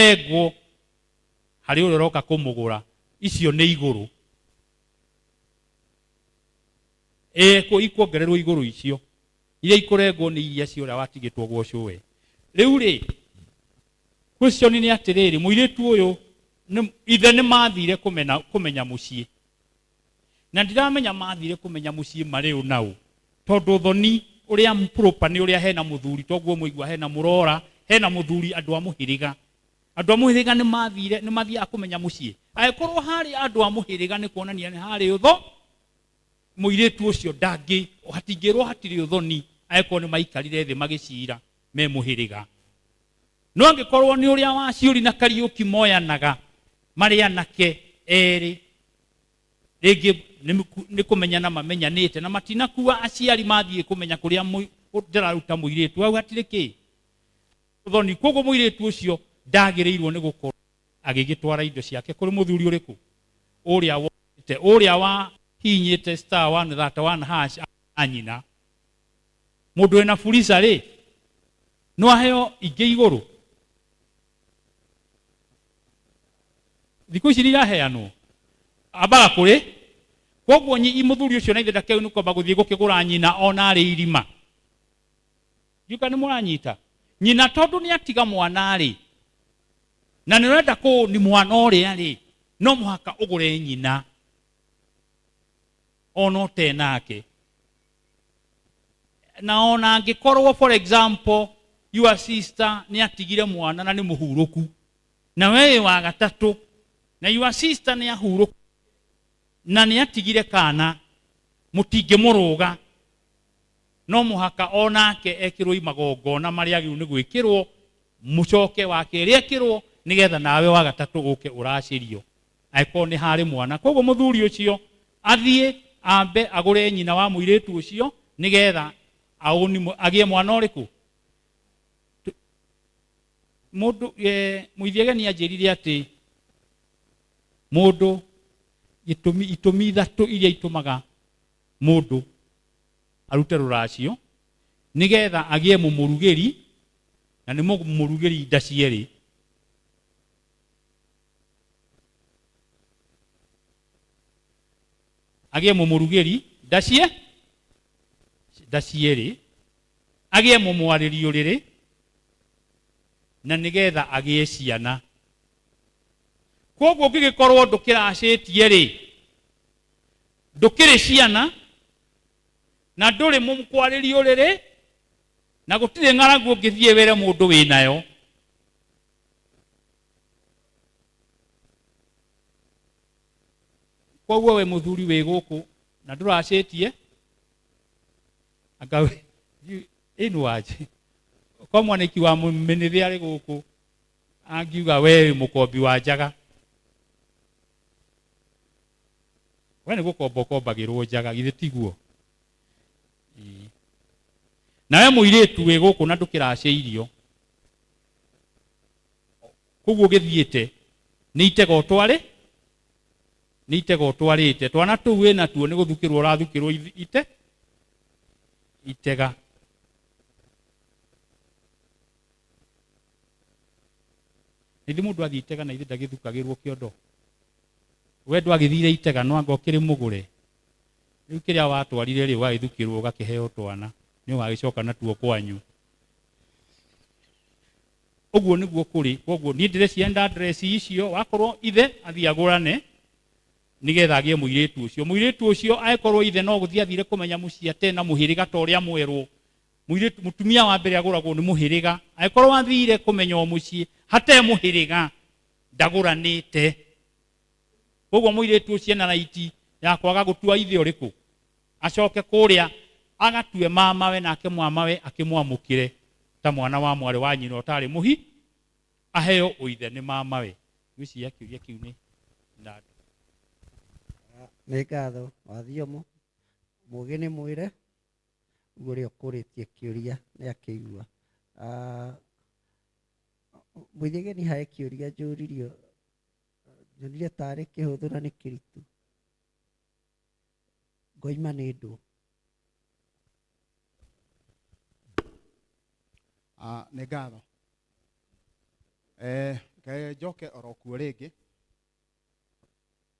kurengwo hari uri roka kumugura icio ni iguru ko ikongererwo iguru icio iria ikurengwo ni iria ciora watigitwo gwoco we riu ri question ni atiriri muiritu uyu ithe ni mathire kumenya mucii na ndiramenya mathire kumenya mucii mari unau tondu thoni uria mpropa ni uria hena muthuri toguo muigwa hena murora hena muthuri andu a Muhīrīga ni mathia kumenya mucii akorwo hari andu a Muhīrīga ni kuonania ni hari utho muiritu ucio ndangi hatingirwo hatiri uthoni akorwo ni maikarire thi magicira me Muhīrīga no angikorwo ni uria wa ciuri na Kariuki moyanaga mari anake eri rigi ni kumenyana mamenyanite na matinakuwa aciari mathie kumenya kuria ndiraruta muiritu au hatire ki thoni koguo muiritu ucio ndagirirwo ni gukorwo agigitwara indo ciake kuri muthuri uriku uria wa hinyite *131# anyina mundu ena fulisa ri no aheo ingi iguru thiku ici iraheanwo abaga kuri koguo nyi muthuri ucio na ithe ndakeu nukomba guthie gukigura nyina ona ari irima yuka ni muranyita nyina tondu ni atiga mwana ari na ni renda ko ni mwana ori ari no muhaka ugure nyina ono tenake na ona angikorwo for example your sister ni atigire mwana na ni muhuruku na wewe wa gatatu na your sister ni ahuruku na ni atigire kana mutinge muruga no muhaka onake ekirwo imagongona mari agiru ni gwikirwo mucoke wake ri ekirwo nigetha nawe wa gatatu uke uracirio aiko ni hari mwana koguo muthuri ucio athie ambe agure nyina wa muiritu ucio nigetha auni agie mwana uriku mundu muithiege ni ajirire ati mundu itumi ithatu iria itumaga mundu arute ruracio nigetha agie mumurugeri na ni mumurugeri ndacieri agie mumurugeri ndacieri agie mumwariri uriri na nigetha agie ciana koguo ngigikorwo ndukiracitie ri ndukiri ciana na nduri mumkwariri uriri na gutire ng'aragu ngithie were mundu winayo koguo we muthuri we guku na nduracitie agawe inwaje kwa mwaniki wa mmenithia ari guku angiuga we mukombi wa njaga we ni gukombagirwo njaga githe tiguo nawe muiritu we guku na ndukiraciirio koguo githiite ni itego utwarite twana tu we na tuo ni guthukirwo urathukirwo itega nithi mundu athie itega na ithe ndagithukagirwo kiondo we ndwagithire itega no anga ukiri mugure riu kiria watwarire ri wagithukirwo ugakiheo twana ni wagicoka na tuo kwanyu uguo niguo kuri koguo ni ndirecienda address icio wakorwo ithe athie agurane nigetha agie muiritu ucio akorwo ithe no guthia thire kumenya mucii atena Muhīrīga toria mwerwo muiritu mutumia wa mbere aguragwo ni Muhīrīga akorwo athire kumenya mucii hate Muhīrīga ndaguranite koguo muiritu ucio na raiti ya kwaga gutua ithe uriku acoke kuria agatue mamawe nake mwamawe akimwamukire ta mwana wa mwari wa nyina utari muhi aheo uithe ni mamawe wici yakiuria kiu ni ndadu nĩ ngatho wathiomo mũgĩ nĩ mwĩre ũguo ũrĩa ũkũrĩtie kĩũria nĩ akĩigua mũithigeni hae kĩũria njũririo nyonire tarĩ kĩhũthũ na nĩ kĩritũ ngoima nĩ ndũ nĩ ngatho njoke orokuo rĩngĩ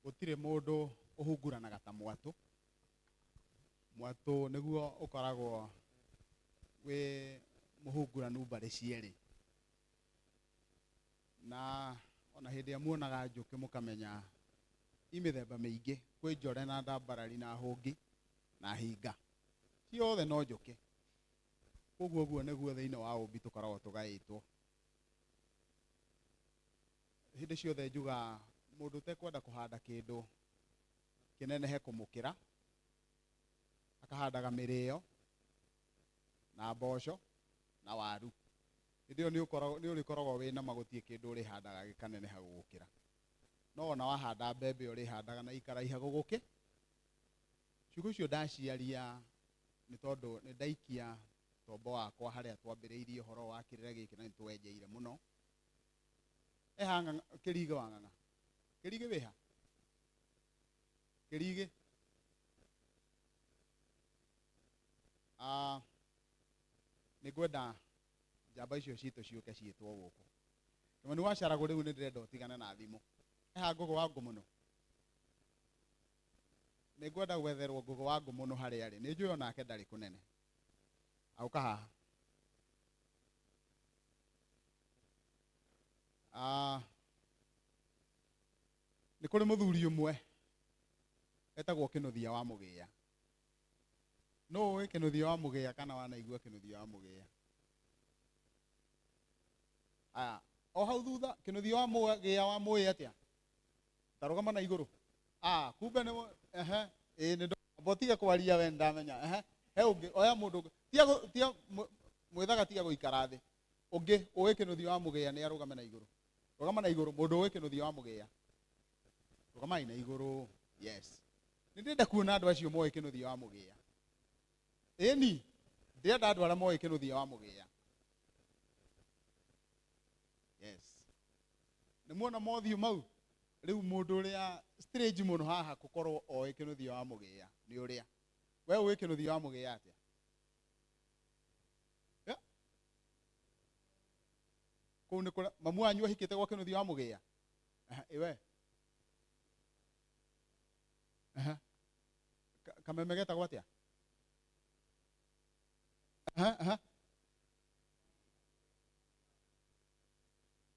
gũtirĩ mũndũ ũhunguranaga ta mwatũ. Mwatũ nĩguo ũkoragwo wĩ mũhunguranu mbarĩ cierĩ, na ona hĩndĩ ĩrĩa muonaga njũkĩ mũkamenya imĩthemba mĩingĩ, kwĩ njore na ndambarari na hũngi na hinga, ciothe no njũkĩ. Koguo ũguo nĩguo thĩinĩ wa ũmbi tũkoragwo tũgaĩtwo. Hĩndĩ ciothe njuga mũndũ ũtekwenda kũhanda kĩndũ kĩnenehe kũmũkĩra, akahandaga mĩrĩo na mboco na waru. Hĩndĩ ĩyo nĩ ũrĩkoragwo wĩna magũtiĩ kĩndũ ũrĩhandaga gĩkaneneha gũgũkĩra. No ona wahanda mbembe ũrĩhandaga na ikaraiha gũgũkĩ. Ciugo icio ndaciaria nĩ tondũ nĩ ndaikia tombo wakwa harĩa twambĩrĩirie ũhoro wa kĩrĩra gĩkĩ na nĩtwenjeire mũno. Kĩrĩga wa ng'ang'a. Kĩrĩga wĩha? Kĩrĩga. Nĩngwenda njamba icio citũ ciũke ciĩtwo gũkũ. Kĩmani wa Caragũ rĩu nĩ ndĩrenda ũtigane na thimũ. Ngũgũ wa Ngũmũno. Nĩngwenda gwetherwo Ngũgũ wa Ngũmũno harĩa arĩ. Nĩ njũĩ onake ndarĩ kũnene. Auka haha. Nĩ kũrĩ mũthuri ũmwe etagwo Kĩnuthia wa Mũgĩa. No ũĩ Kĩnuthia wa Mũgĩa kana wanaigua Kĩnuthia wa Mũgĩa? O hau thutha Kĩnuthia wa Mũgĩa wa Mũĩ atĩa? Tarũgama na igũrũ. Kumbe nĩ nĩ botiga kwaria we ndamenya. He ũngĩ oya mũndũ tia mwĩthaga tiga gũikara thĩ. Ũngĩ ũĩ Kĩnuthia wa Mũgĩa nĩ arũgame na igũrũ. Rũgama na igũrũ mũndũ ũĩ Kĩnuthia wa Mũgĩa. Rũgamai na igũrũ. Yes. Nĩ ndĩrenda kuona andũ acio moĩ Kĩnuthia wa Mũgĩa. Ĩni ndĩrenda andũ arĩa moĩ Kĩnuthia wa Mũgĩa. Yes. Nĩ muona mothiũ mau? Rĩu mũndũ ũrĩa strange mũno haha gũkorwo oĩ Kĩnuthia wa Mũgĩa nĩ ũrĩa. We ũĩ Kĩnuthia wa Mũgĩa atĩa? Kũu nĩ kũrĩa mamu wanyu ahikĩte gwa Kĩnuthia wa Mũgĩa? Ĩwe. Kameme getagwo atĩa?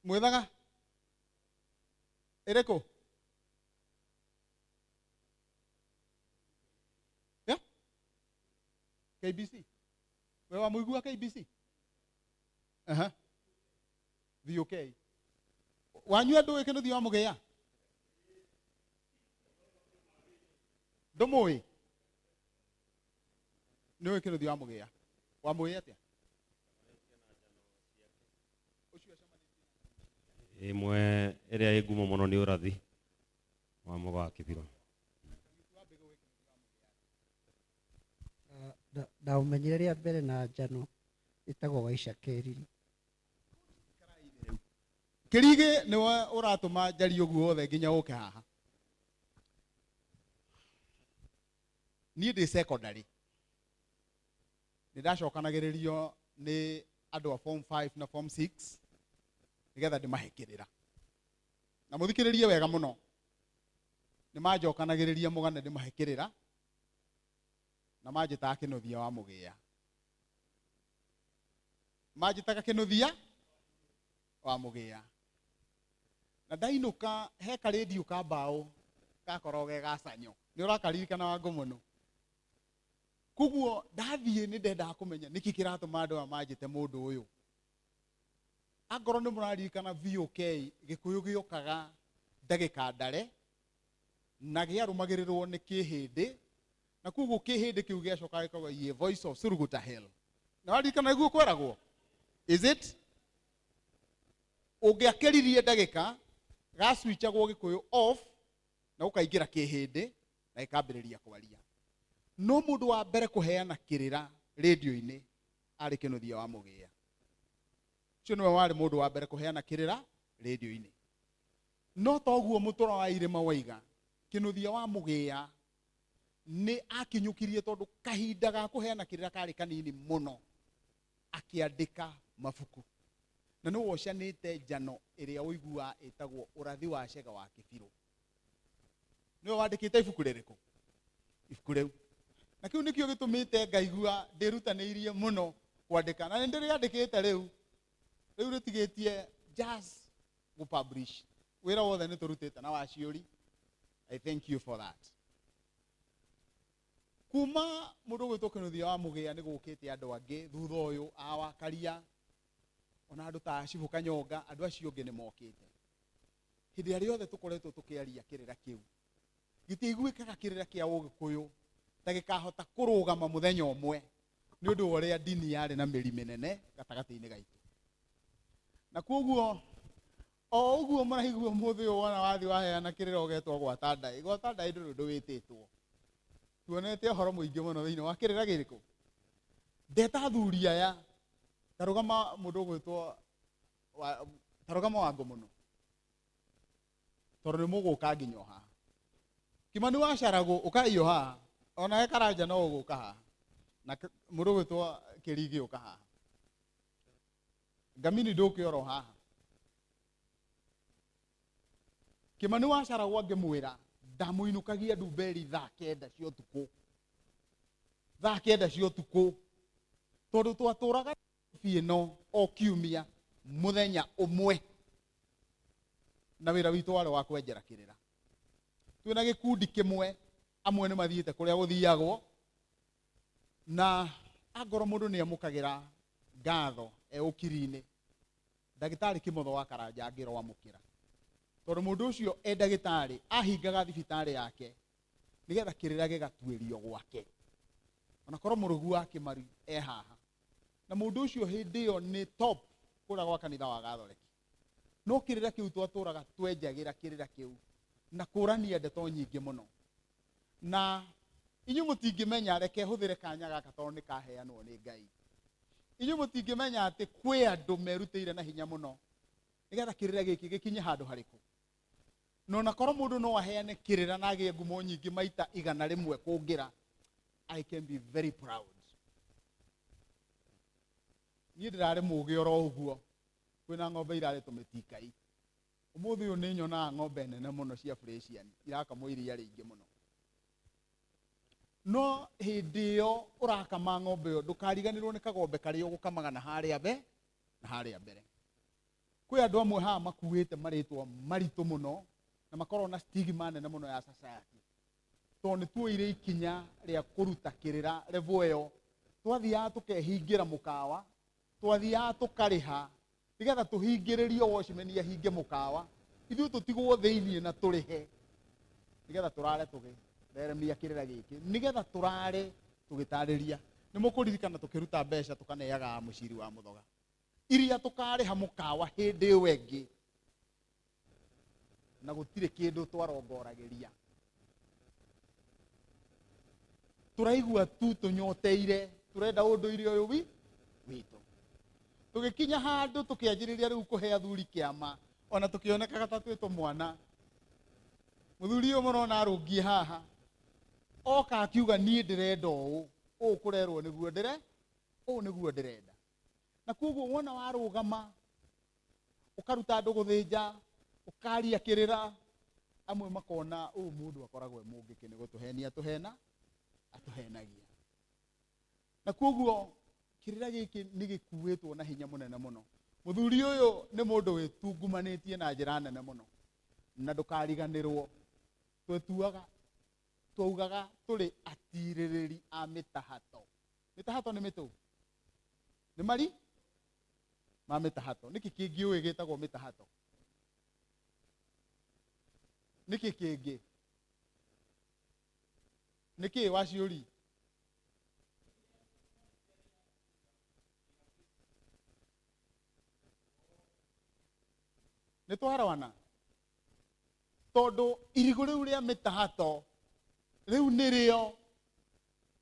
Mwĩthaga? Ĩrĩkũ? KBC? We wa mũigua KBC? VOK. Wanyu andũ ũĩ Kĩnuthia wa Mũgĩa? Ndũmũĩ? Nĩ ũĩ Kĩnuthia wa Mũgĩa? Wa mũĩ atĩa? Ĩmwe ĩrĩa ĩ ngumo mũno nĩ ũrathi wa Mũgo wa Kĩbiro. Ndaũmenyire rĩa mbere na njano ĩtagwo Waica Kĩrĩra. Kĩrĩga nĩwe ũratũma njari ũguo wothe nginya ũke haha. Niĩ ndĩ secondary. Nĩ ndacokanagĩrĩrio nĩ andũ a form 5 na form 6 nĩgetha ndĩmahe kĩrĩra. Na mũthikĩrĩrie wega mũno. Nĩ manjokanagĩrĩria mũgane ndĩmahe kĩrĩra na manjĩtaga Kĩnuthia wa Mũgĩa. Manjĩtaga Kĩnuthia wa Mũgĩa. Na ndainũka he karĩndiũ ka mbaũ gakorwo ge gacanyo. Nĩ ũrakaririkana wa Ngũmũno? Koguo ndathiĩ nĩ ndendaga kũmenya nĩkĩ kĩratũma andũ aya manjĩte mũndũ ũyũ. Angorwo nĩ mũraririkana VOK Gĩkũyũ gĩũkaga ndagĩka ndare na gĩarũmagĩrĩrwo nĩ kĩhĩndĩ, na koguo kĩhĩndĩ kĩu gĩacoka gĩkauga ye voice of Suruguta Hell. Na waririkana nĩguo kweragwo? Is it? Ũngĩakĩririe ndagĩka gaswitchagwo Gĩkũyũ off na ũkaingĩra kĩhĩndĩ na gĩkambĩrĩria kwaria. No mũndũ wa mbere kũheana kĩrĩra radio-inĩ arĩ Kĩnuthia wa Mũgĩa. Ũcio nĩwe warĩ mũndũ wa mbere kũheana kĩrĩra radio-inĩ. No toguo mũtũra wa irĩma waiga, Kĩnuthia wa Mũgĩa nĩ akinyũkirie tondũ kahinda ga kũheana kĩrĩra karĩ kanini mũno, akĩandĩka mabuku. na nĩ wocanĩte njano ĩrĩa ũigua ĩtagwo ũrathi wa cega wa kĩbirũ. Nĩwe wandĩkĩte ibuku rĩrĩkũ? Ibuku rĩu. Na kĩu nĩkĩo gĩtũmĩte ngaigua ndĩrutanĩirie mũno kwandĩka, na nĩndĩrĩandĩkĩte rĩu rĩtigĩtie just gũpublish. Wĩra wothe nĩtũrutĩte na waciũri. I thank you for that. Kuma mũndũ gwĩtwo Kĩnuthia wa Mũgĩa nĩ gũkĩte andũ angĩ thutha ũyũ a Wakaria, ona andũ ta Cibũ Kanyonga, andũ acio ũngĩ nĩ mokĩte. Hĩndĩ ĩrĩa yothe tũkoretwo tũkĩaria kĩrĩra kĩu, gĩtĩiguĩkaga kĩrĩra kĩa Ũgĩkũyũ ta gĩkahota kũrũgama mũthenya ũmwe nĩ ũndũ wa ũrĩa ndini yarĩ na mĩri mĩnene gatagatĩ-inĩ gaitũ. Na koguo o ũguo maraigua mũthĩ ũyũ wona wathi waheana kĩrĩra ũgetwo gwata ndaĩ. Gwata ndaĩ ndũrĩ ũndũ wĩtĩtwo. Tuonete ũhoro mũingĩ mũno thĩinĩ wa kĩrĩra gĩkĩ. Ndeta athuri aya, tarũgama mũndũ ũgwĩtwo tarũgama Wangũ mũno, tondũ nĩ mũgũka nginya haha. Kimani wa Caragũ ũkaiywo haha, ona Karanja no ũgũka haha, na mũndũ ũgwĩtwo Kĩrigi ũka haha. Ngemi ndũkĩoro haha. Kimani wa Caragũ angĩmwĩra ndamũinũkagia Ndumberi thaa 9 cia ũtukũ. Thaa 9 cia ũtukũ. Tondũ twatũraga ĩno o kiumia mũthenya ũmwe. Na wĩra witũ warĩ wa kwenjera kĩrĩra. Twĩna gĩkundi kĩmwe, amwe nĩ mathiĩte kũrĩa gũthiagwo. Na angorwo mũndũ nĩ amũkagĩra ngatho ũkiri-inĩ, ndagĩtarĩ Kĩmotho wa Karanja angĩrwamũkĩra. Tondũ mũndũ ũcio ndagĩtarĩ ahingaga thibitarĩ yake nĩgetha kĩrĩra gĩgatuĩrio gwake. Ona korwo mũrũgu wa Kĩmaru haha. Na mũndũ ũcio hĩndĩ ĩyo nĩ top kũrĩa gwa kanitha wa Gathoreki. No kĩrĩra kĩu twatũraga twenjagĩra kĩrĩra kĩu na kũrania ndeto nyingĩ mũno. Na inyuĩ mũtingĩmenya, reke hũthĩre kanya gaka tondũ nĩ kaheanwo nĩ Ngai. Inyuĩ mũtingĩmenya atĩ kwĩ andũ merutĩire na hinya mũno nĩgetha kĩrĩra gĩkĩ gĩkinye handũ harĩkũ. No na korwo mũndũ no aheane kĩrĩra na agĩe ngumo nyingĩ maita 100 kũngĩra, I can be very proud. Niĩ ndĩrarĩ mũgĩ oro ũguo, kwĩna ng'ombe irarĩ tũmĩtikai. Ũmũthĩ ũyũ nĩ nyonaga ng'ombe nene mũno cia Fresian irakamwo iria rĩingĩ mũno. No hĩndĩ ĩyo ũrakama ng'ombe ĩyo ndũkariganĩrwo nĩ kagombe karĩa ũgũkamaga na harĩa mbere. Kwĩ andũ amwe haha makuĩte marĩtwa maritũ mũno na makorwo na stigma nene mũno ya society. Tondũ nĩ tuoire ikinya rĩa kũruta kĩrĩra level ĩyo. Twathiaga tũkehingĩra mũkawa, twathiaga tũkarĩha nĩgetha tũhingĩrĩrio watchman ahinge mũkawa. Ithuĩ tũtigwo thĩinĩ na tũrĩhe nĩgetha tũrare tũgĩtheremia kĩrĩra gĩkĩ, nĩgetha tũrare tũgĩtarĩria. Nĩ mũkũririkana tũkĩruta mbeca tũkaneaga mũciri wa mũthoga iria tũkarĩha mũkawa hĩndĩ ĩyo ĩngĩ, na gũtirĩ kĩndũ twarongoragĩria. Tũraigua tu tũnyoteire, tũrenda ũndũire ũyũ witũ. Tũgĩkinya handũ tũkĩanjĩrĩria rĩu kũhe athuri kĩama, ona tũkĩonekaga ta twĩ tũmwana. Mũthuri ũyũ mũrona arũngiĩ haha oka akiuga niĩ ndĩrenda ũũ kũrerwo nĩguo ndĩrenda. Na koguo wona warũgama ũkaruta andũ gũthĩnja, ũkaria kĩrĩra, amwe makona ũũ mũndũ akoragwo mũngĩkĩ nĩ gũtũhenia atũhenagia. Na koguo kĩrĩra gĩkĩ nĩ gĩkuĩtwo na hinya mũnene mũno. Mũthuri ũyũ nĩ mũndũ wĩtungumanĩtie na njĩra nene mũno, na ndũkariganĩrwo. Twaugaga tũrĩ atirĩrĩri a mĩtahato. Mĩtahato nĩ mĩtũ, nĩ mari ma mĩtahato. Nĩkĩ kĩngĩ ũĩ gĩtagwo mĩtahato? Nĩkĩ kĩngĩ? Nĩkĩ waciũri? Nĩ twarawana tondũ irigũ rĩu rĩa mĩtahato rĩu nĩrĩo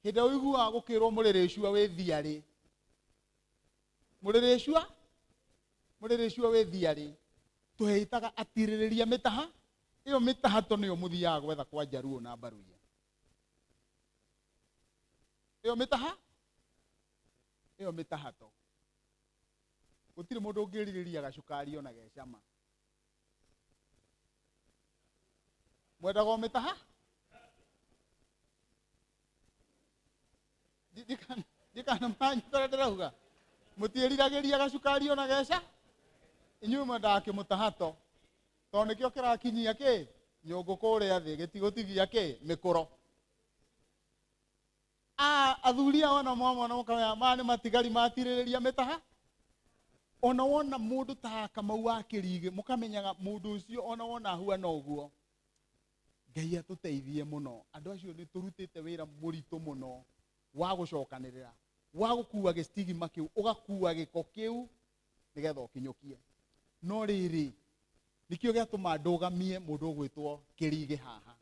hĩndĩ ĩyo ũiguaga gũkĩrwo mũrĩrĩcua wĩ thiarĩ. Mũrĩrĩcua wĩ thiarĩ tũheitaga atirĩrĩria mĩtaha. Ĩyo mĩtahato nĩyo mũthiaga gwetha kwa Njaruo na Mbaruya. Ĩyo mĩtahato. gutire mundu ungiririria gacukari ona gecama mwendaga umitaha ndikana manyu tara ndirauga mutiriragĩria gacukari ona geca inyuĩ mwendaga kĩmũtahato tondũ nĩkĩo kĩrakinyia kĩ nyũngũ kũrĩa thĩ gĩtigũtigia kĩ mĩkũro athuri ao ona mwamona mũkamenya maya nĩ matigari matirĩrĩria mĩtaha ona wona mũndũ ta Kamau wa Kĩrĩgĩ mũkamenyaga mũndũ ũcio ona wona ahuana ũguo Ngai atũteithie mũno andũ acio nĩ tũrutĩte wĩra mũritũ mũno wa gũcokanĩrĩra wa gũkua gĩstigima kĩu ũgakua gĩko kĩu nĩgetha ũkinyũkie no rĩrĩ nĩkĩo gĩatũma ndũgamie mũndũ ũgwĩtwo Kĩrĩgĩ haha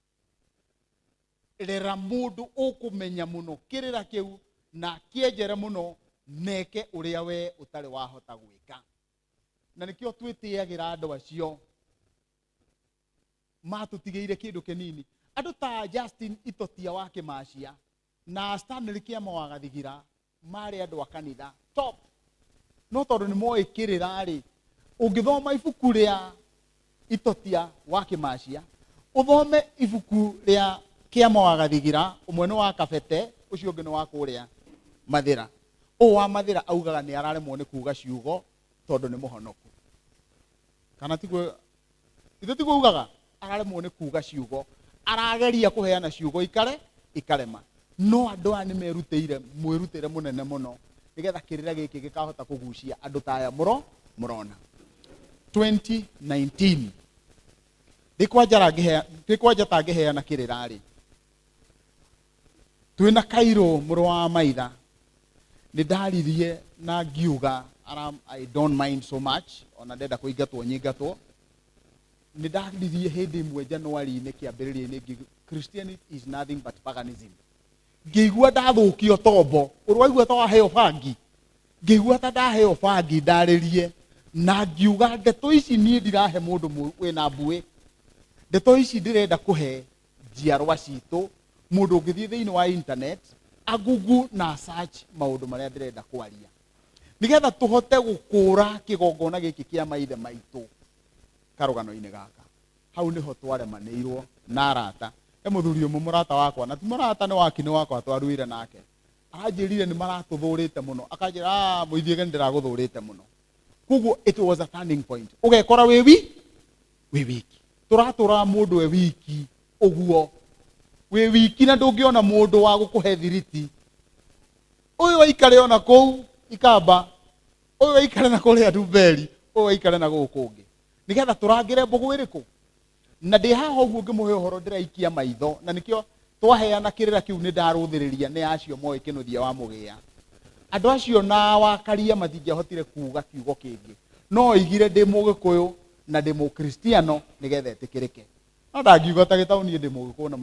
rera mũndũ ũkũmenya mũno kĩrĩra kĩu na kĩenjere mũno neke ũrĩa we ũtarĩ wahota gwĩka na nĩkĩo twĩtĩagĩra andũ acio matũtigĩire kĩndũ kĩnini andũ ta Justin Itotia wa Kĩmacia na Stanley Kĩama wa Gathigira marĩ andũ a kanitha top no tondũ nĩ moĩ kĩrĩra rĩ ũngĩthoma ibuku rĩa Itotia wa Kĩmacia ũthome ibuku rĩa Kĩama wa Gathigira ũmwe nĩ wa Kabete ũcio ũngĩ nĩ wa kũrĩa Mathĩra ũũ wa Mathĩra augaga nĩ araremwo nĩ kuuga ciugo tondũ nĩ mũhonoku kana tiguo ithe tiguo ugaga araremwo nĩ kuuga ciugo arageria kũheana ciugo ikarema no andũ aya nĩ merutĩire mwĩrutĩre mũnene mũno nĩgetha kĩrĩra gĩkĩ gĩkahota kũgucia andũ ta aya mũrona 2019 ndĩkwanja tangĩheana kĩrĩra rĩ twĩna Kairũ mũrũ wa Maitha nĩ ndaririe na ngiuga I don't mind so much ona ndenda kũingatwo nyingatwo nĩ ndaririe hĩndĩ ĩmwe Januari-inĩ kĩambĩrĩria-inĩ Christianity is nothing but paganism ngĩigua ndathũkio tombo ũrwaigua ta waheo bangi ngĩigua ta ndaheo bangi ndarĩrie na ngiuga ndeto ici niĩ ndirahe mũndũ wĩna mbuĩ ndeto ici ndĩrenda kũhe njiarwa citũ mũndũ ũngĩthiĩ thĩinĩ wa internet agugu na search maũndũ marĩa ndĩrenda kwaria nĩgetha tũhote gũkũra kĩgongona gĩkĩ kĩa maithe maitũ karũgano-inĩ gaka hau nĩho twaremanĩirwo na arata mũthuri ũmwe mũrata wakwa na ti mũrata nĩ wakinĩ wakwa twaruire nake aranjĩrire nĩ maratũthũrĩte mũno akanjĩra Mũithĩge ndĩragũthũrĩte mũno koguo it was a turning point ũgekora wĩ wiki tũratũra mũndũ wiki ũguo wĩ wiki na ndũngĩona mũndũ wa gũkũhe thiriti ũyũ waikare ona kũu Ikamba ũyũ waikare na kũrĩa Ndumberi ũyũ waikare na gũkũ kũngĩ nĩgetha tũrangĩre mbũgũ ĩrĩkũ na ndĩ haha ũguo ngĩmũhe ũhoro ndĩraikia maitho na nĩkĩo twaheana kĩrĩra kĩu nĩ ndarũthĩrĩria nĩ acio moĩ kĩnuthia wa mũgĩa andũ acio na wakaria matingĩahotire kuuga kiugo kĩngĩ no igire ndĩ Mũgĩkũyũ na ndĩ Mũkristiano nĩgetha ĩtĩkĩrĩke no ndangiuga ta gĩtaũ niĩ ndĩ Mũgĩkũyũ na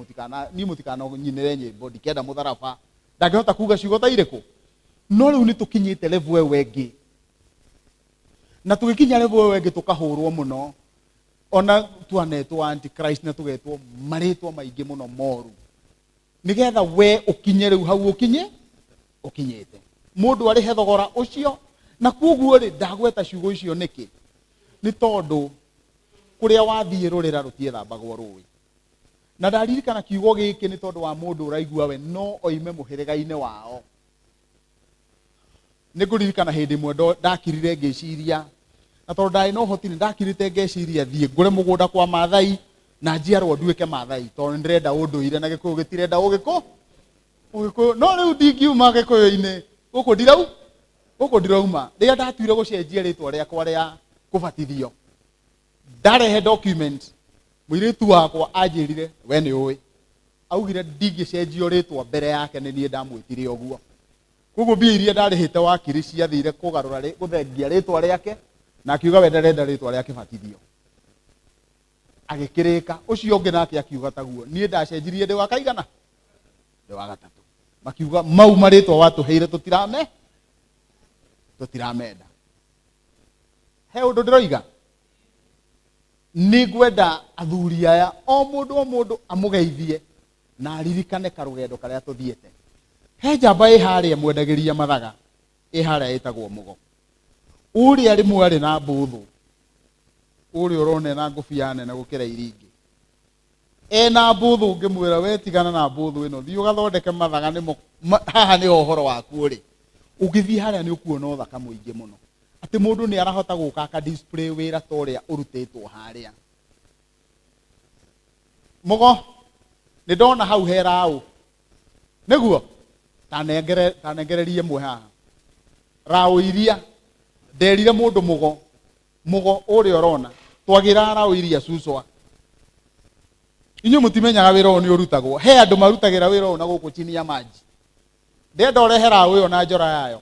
mũtikananyinĩre nyĩmbo ndikenda mũtharaba ndangĩhota kuuga ciugo ta irĩkũ no rĩu nĩ tũkinyĩte level ĩyo ĩngĩ na tũgĩkinya level ĩyo ĩngĩ tũkahũrwo mũno ona twanetwo antichrist na tũgetwo marĩtwa maingĩ mũno moru nĩgetha we ũkinye rĩu hau ũkinyĩte mũndũ arĩhe thogora ũcio na koguo rĩ ndagweta ciugo icio nĩkĩ nĩ tondũ kũrĩa wathiĩ rũrĩra rũtiethambagwo rũĩ na ndaririkana kiugo gĩkĩ nĩ tondũ wa mũndũ ũraigua we no oime mũhĩrĩga-inĩ wao nĩ ngũririkana hĩndĩ ĩmwe ndakirire ngĩciria na tondũ ndarĩ na ũhoti nĩ ndakirĩte ngeciria thiĩ ngũre mũgũnda kwa Maathai na njiarwo nduĩke Maathai tondũ ndĩrenda ũndũire na Gĩkũyũ gĩtirenda Ũgĩkũyũ no rĩu ndingiuma Gĩkũyũ-inĩ gũkũ ndirauma rĩrĩa ndatuire gũcenjia rĩtwa rĩakwa rĩa kũbatithio ndarehe document mũirĩtu wakwa anjĩrire we nĩ ũĩ augire ndingĩcenjio rĩtwa mbere yake nĩ niĩ ndamwĩtire ũguo koguo mbia iria ndarĩhĩte wakiri ciathire kũgarũra gũthengia rĩtwa rĩake na akiuga we ndarenda rĩtwa rĩa kĩbatithio agĩkĩrĩka ũcio ũngĩ nake akiuga taguo niĩ ndacenjirie ndĩ wa kaigana ndĩ wa gatatũ makiuga mau marĩtwa watũheire tũtiramenda he ũndũ ndĩroiga nĩ ngwenda athuri aya o mũndũ amũgeithie na aririkane karũgendo karĩa tũthiĩte he njamba ĩ harĩa mwendagĩria mathaga ĩ harĩa ĩtagwo Mũgo uri ari mwari na mbuthu uri urone na ngufia nene gukira iringi na mbuthu ngimwira we tigana na mbuthu ino thiu gathondeke mathaga nimo haha ni ohoro waku uri ugithii haria ni ukuona uthaka muingi muno ati mundu ni arahota guka aka display wira toria urutitwo haria mugo ni ndona hau herau niguo tanengererie mwe haha rao iria nderire mundu mugo uri orona twagira rao iria suswa inyu mutimenyaga wira oni urutagwo he andu marutagira wira ona guku chini ya maji ndenda urehera uyo na njora yayo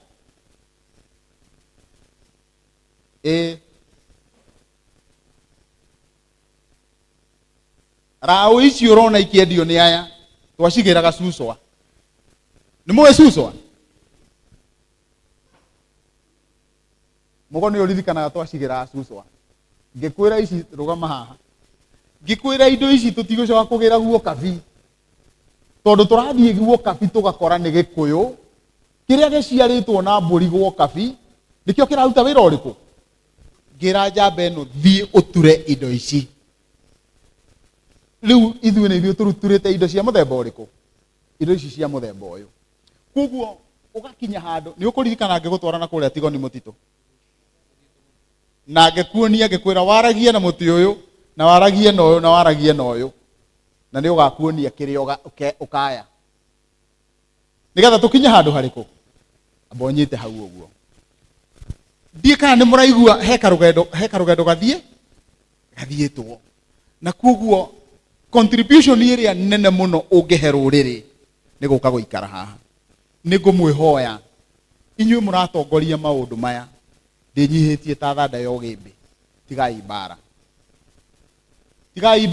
rao ici urona ikiendio ni aya twacigiraga suswa ni mwe suswa mugo ni uririkanaga twacigiraga suswa ngikwira ici rugama haha ngikwira indo ici tutigucoka kugira guo kabi tondu turathie guo kabi tugakora ni gikuyu kiria giciaritwo na mburi guo kabi nikio kiraruta wira uriku ngira njambe no thie uture indo ici riu ithuĩ nĩ ithuĩ tũruturĩte indo cia mũthemba ũrĩkũ indo ici cia mũthemba ũyũ koguo ũgakinya handũ nĩ ũkũririkana ngĩgũtwara na kũrĩa Tigoni mũtitũ na ngĩkuonia ngĩkwĩra waragie na mũtĩ ũyũ na waragie na ũyũ na waragie na ũyũ na nĩ ũgakuonia kĩrĩa ũkaya nĩgetha tũkinye handũ harĩkũ amba ũnyite hau ũguo ndiĩ kana nĩ mũraigua he karũgendo gathiĩtwo na koguo contribution iria nene muno ungehe ruriri ni guka guikara haha ni ngumwihoya inyuĩ mũratongoria maundu maya ndinyihitie ta thanda ya ũgĩmbĩ tigai mbara tigai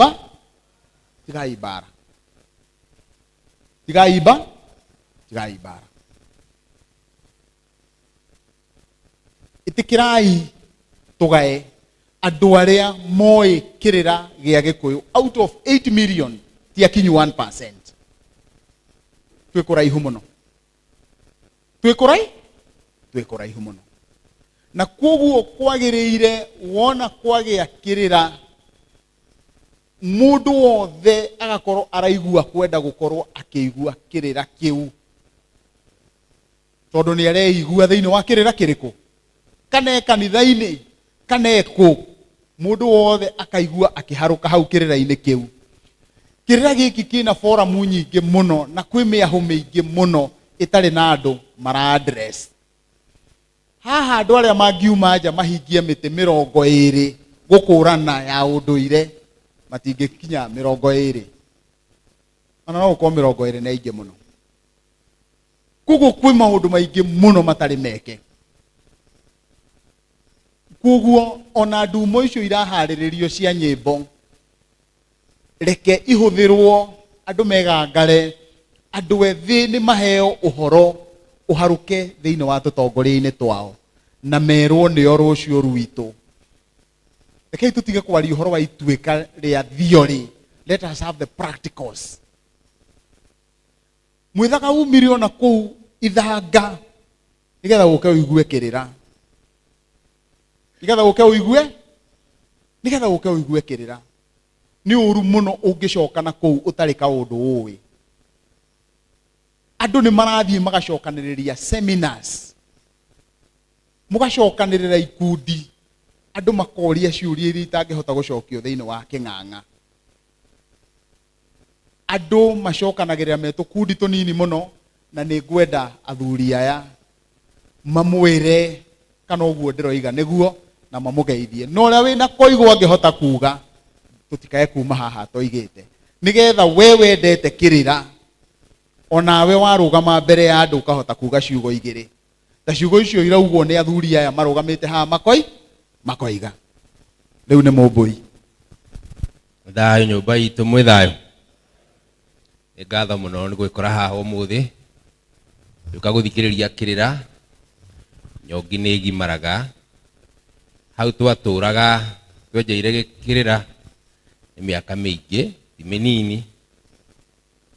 mbara itikirai tugae andu aria moi Kīrīra gia Gikuyu out of 8 million ti akinyu 1%. Twĩkũraihu mũno twĩkũraihu mũno na koguo kwagĩrĩire wona kwagĩa Kīrīra mundu wothe agakorwo araigua kwenda gukorwo akĩigua Kīrīra kĩu tondu nĩ areigua thĩinĩ wa Kīrīra kĩrĩkũ kana kanitha-inĩ kana kũ mundu wothe akaigua akiharuka hau Kīrĩra-inĩ kĩu. Kīrīra gĩkĩ kĩna forum nyingĩ mũno na kwĩ mĩahu mĩingĩ mũno ĩtarĩ na andũ mara address haha andũ arĩa mangiuma nja mahingie mĩtĩ 20 gũkũrana ya ũndũire matingĩkinya 20 ona no gũkorwo 20 nĩ aingĩ mũno koguo kwĩ maũndũ maingĩ mũno matarĩ meke koguo ona Nduumo icio iraharĩrĩrio cia nyĩmbo reke ihũthĩrwo andũ megangare andũ ethĩ nĩ maheo ũhoro ũharuke thĩinĩ wa tũtongoria-inĩ twao na merwo nĩo rũciũ rwitũ. Rekei tũtige kwaria ũhoro wa ituĩka rĩa theory, let us have the practicals. Mwĩthaga umire ona kũu ithanga nĩgetha ũke ũigue Kīrīra nĩgetha ũke ũigue Kīrīra nĩ ũru mũno ũngĩcoka na kũu ũtarĩ kaũndũ ũĩ. Andũ nĩ marathiĩ magacokanĩrĩria seminars mũgacokanĩrĩra ikundi andũ makoria ciũria iria itangĩhota gũcokio thĩinĩ wa kĩng'ang'a. Andũ macokanagĩrĩra me tũkundi tũnini mũno na nĩ ngwenda athuri aya mamwĩre kana ũguo ndĩroiga nĩguo na mamũgeithie no ũrĩa wĩna kũigua angĩhota kuga tũtikae kuma haha toigĩte nĩgetha we wendete Kīrīra onawe warũgama mbere ya andũ ũkahota kuga ciugo igĩrĩ ta ciugo icio iraugwo nĩ athuri aya marũgamĩte haha makoiga rĩu nĩ mũmbũri thayo nyũmba itũ mwĩ thayo nĩ ngatho mũno nĩ gwĩkora haha ũmũthĩ gĩũka gũthikĩrĩria Kīrīra nyongi nĩ gimaraga hau twatũraga twenjeire Kīrīra nĩ mĩaka mĩingĩ ti mĩnini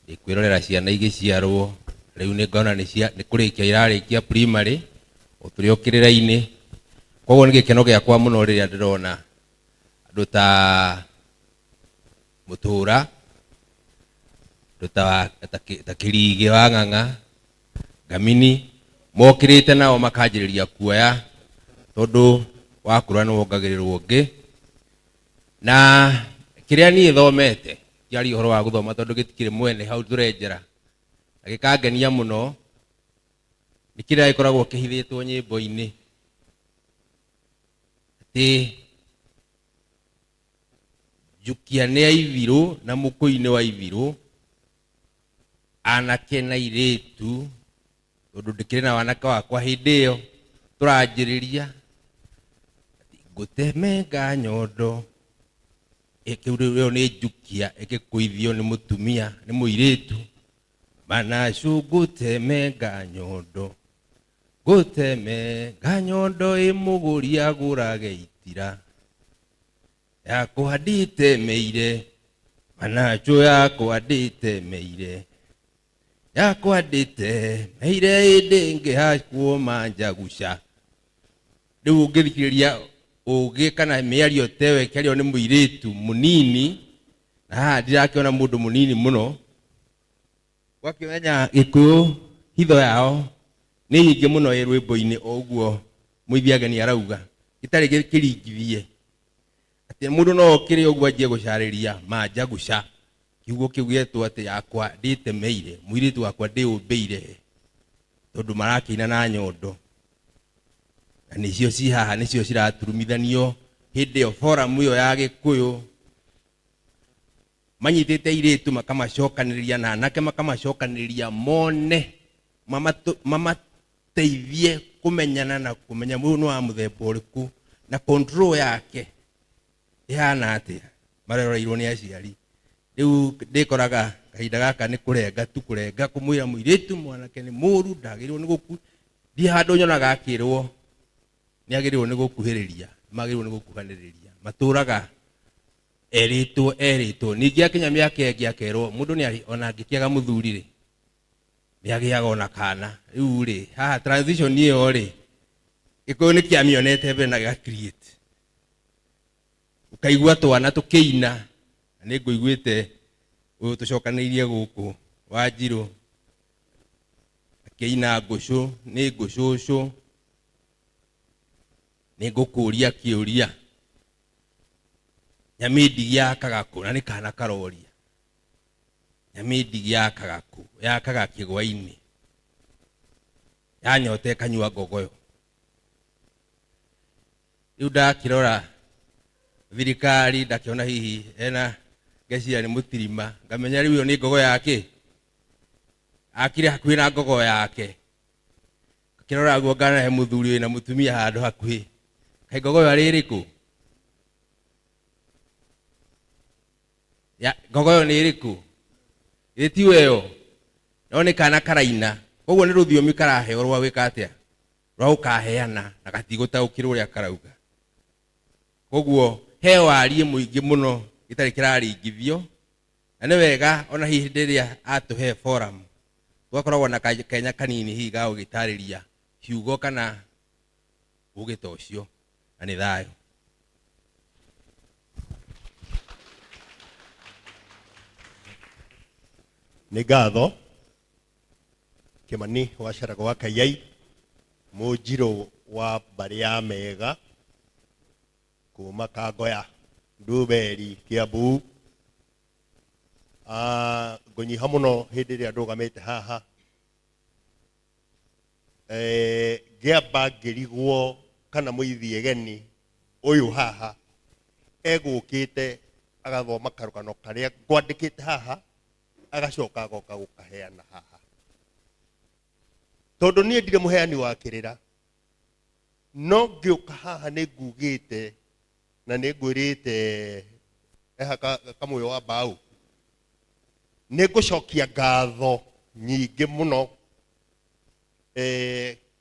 kwĩrorera ciana igĩciarwo rĩu nĩ ngona nĩ kũrĩkia irarĩkia primary o tũrĩ o Kīrĩra-inĩ Koguo nĩ gĩkeno gĩakwa mũno rĩrĩa ndĩrona andũ ta Mũtũra, andũ ta Kīrīga wa Ng'ang'a, Ngemi mokĩrĩte nao makanjĩrĩria kuoya tondũ wa kũra nĩ wongagĩrĩrwo ũngĩ. Na kĩrĩa niĩ thomete kĩari ũhoro wa gũthoma tondũ gĩtikĩrĩ mwene hau tũrenjera, na gĩkangenia mũno nĩ kĩrĩa gĩkoragwo kĩhithĩtwo nyĩmbo-inĩ atĩ njukia nĩ aibirũ na mũkũi-inĩ wa ibirũ, anake na airĩtu, tondũ ndĩkĩrĩ na wanake wakwa hĩndĩ ĩyo tũranjĩrĩria ngũtemenga nyondo. Kĩu rĩu nĩ njukia ĩgĩkũithio nĩ mũtumia nĩ mũirĩtu, manacu ngũtemenga nyondo, ngũtemenga nyondo ĩmũgũri agũrage itira, yakwa ndĩtemeire, manacu yakwa ndĩtemeire, yakwa ndĩtemeire ĩndĩ ngĩhakwo manjaguca. Rĩu ũngĩthikĩrĩria ũgĩ kana mĩario tewe kĩario nĩ mũirĩtu mũnini, na haha ndirakĩona mũndũ mũnini mũno, wakĩmenya Gĩkũyũ hitho yao nĩ nyingĩ mũno ĩ rwĩmbo-inĩ o ũguo mũithiageni arauga, gĩtarĩ gĩkĩringithie atĩ mũndũ no okĩrĩ ũguo anjie gũcarĩria manjaguca. Kiugo kĩu gĩetwo atĩ yakwa ndĩtemeire, mũirĩtu wakwa ndĩũmbĩire, tondũ marakĩina na nyondo. Na nĩcio ci haha nĩcio ciraturumithanio hĩndĩ ĩyo forum ĩyo ya Gĩkũyũ, manyitĩte airĩtu makamacokanĩrĩria na anake makamacokanĩrĩria mone mamateithie kũmenyana na kũmenya mũndũ nĩ wa mũthemba ũrĩkũ na control yake ĩhana atĩa, maroreirwo nĩ aciari. Rĩu ndĩkoraga kahinda gaka nĩ kũrenga tu kũrenga, kũmwĩra mũirĩtu mwanake nĩ mũũru, ndagĩrĩirwo nĩ gũku. Thiĩ handũ nyonaga akĩrwo nĩ agĩrĩirwo nĩ gũkuhĩrĩria, magĩrĩirwo nĩ gũkuhanĩrĩria, matũraga erĩtwo. Ningĩ akinya mĩaka ĩngĩ akerwo mũndũ nĩ ona angĩkĩaga mũthuri rĩ nĩ agĩaga ona kana. Rĩu rĩ haha transition ĩyo rĩ Gĩkũyũ nĩ kĩamĩonete mbere na gĩa create, ũkaigua twana tũkĩina, na nĩ ngũiguĩte ũyũ tũcokanĩirie gũkũ Wanjirũ akĩina ngũcũ, nĩ ngũcũcũ, nĩ ngũkũria kĩũria, nyamĩndigi yakaga kũ, na nĩ kana karoria, nyamĩndigi yakaga kũ, yakaga kĩgwa-inĩ, yanyota ĩkanyua ngogoyo. Rĩu ndakĩrora thirikari ndakĩona hihi ena ngeciria nĩ mũtirima, ngamenya rĩu ĩyo nĩ ngogoyo yake, akire hakuhĩ na ngogoyo yake, ngakĩrora guo nganahe mũthuri wĩna mũtumia handũ hakuhĩ, kaĩ ngogoyo arĩ ĩrĩkũ? Ngogoyo nĩ ĩrĩkũ? Ĩ tiyo ĩyo, no nĩ kana karaina, koguo nĩ rũthiomi karaheo rwa gwĩka atĩa, rwa gũkaheana na gatigũtaũkĩrwo ũrĩa karauga. Koguo he warie mũingĩ mũno gĩtarĩ kĩraringithio, na nĩ wega ona hihi hĩndĩ ĩrĩa atũhe forum twakoragwo na kanya kanini hihi ga gũgĩtarĩria kiugo kana ũgĩ ta ũcio, na nĩ thayũ. Nĩ ngatho Kĩmani wa Carago wa Kayai, Mũnjirũ wa mbarĩ ya Mega kuma Kangoya, Nduberi, Kiambu. Ngũnyiha mũno hĩndĩ ĩrĩa ndũgamĩte haha, ngĩamba ngĩrigwo kana mũithiegeni ũyũ haha egũkĩte agathoma karũgano karĩa ngwandĩkĩte haha agacoka agoka gũkaheana haha, tondũ niĩ ndirĩ mũheani wa Kĩrĩra, no ngĩũka haha nĩ ngugĩte na nĩ ngwĩrĩte kamũyũ wa mbaũ nĩ ngũcokia ngatho nyingĩ mũno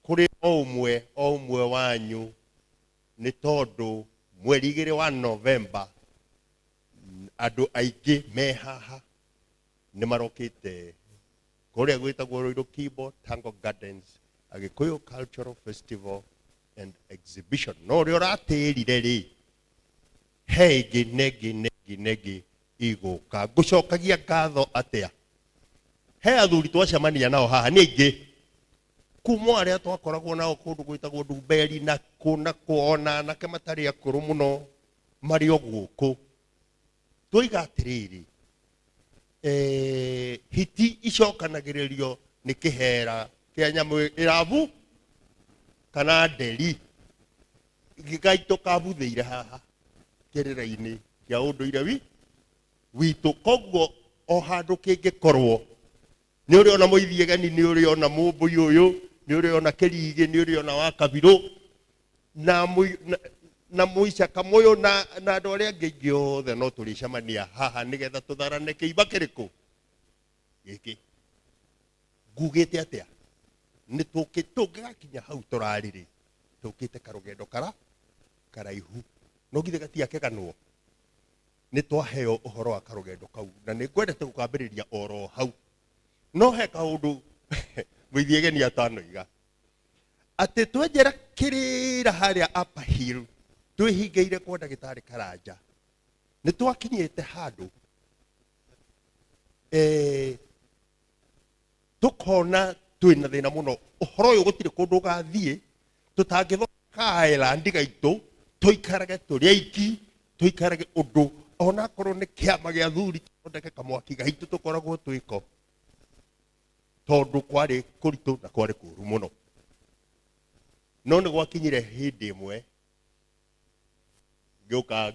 kũrĩ o ũmwe wanyu, nĩ tondũ mweri 2 wa Novemba andũ aingĩ me haha nĩ marokĩte kũrĩa gwĩtagwo Ruiru Kibo Tango Gardens Agĩkũyũ Cultural Festival and exhibition. No rio ratirire ri hegi negi igoka gucokagia ngatho atia he athuri twacemania nao haha ni aingi kuma aria twakoragwo nao kundu gwitagwo Ndumberi na kuona anake matari akuru muno mari o guku twiga atiriri hiti icokanagiririo ni kihera kia nyamu irabu kana nderi gigaito kabuthiire haha kirira-ini kia unduire witu koguo o handu kingikorwo ni uri ona Muithiegeni ni uri ona Mumbui uyu ni uri ona Kīrīga ni uri ona wa Kabiru na Muicaka moyo na andu aria angi othe no turicemania haha nigetha tutharane kiiba kiriku giki ngugite atia ni tukigakinya hau turariri tukite karugendo karaihu no githe gatia keganwo ni twaheo uhoro wa karugendo kau na ni ngwendete gukambiriria oro hau no he kaundu Muithiegeni atanoiga ati twenjera Kīrīra haria Upper Hill twihingeire kwa ndagitari Karanja ni twakinyite handu tukona twina thina muno uhoro uyu gutire kundu gathie tutangithoka Island gaitu tuikarage turi aiki tuikarage undu ona korwo ni kiama gia thuri thondeke kamwaki gaitu tukoragwo twiko tondu kwari kuritu na kwari kuru muno no ni gwakinyire hindi imwe ngioka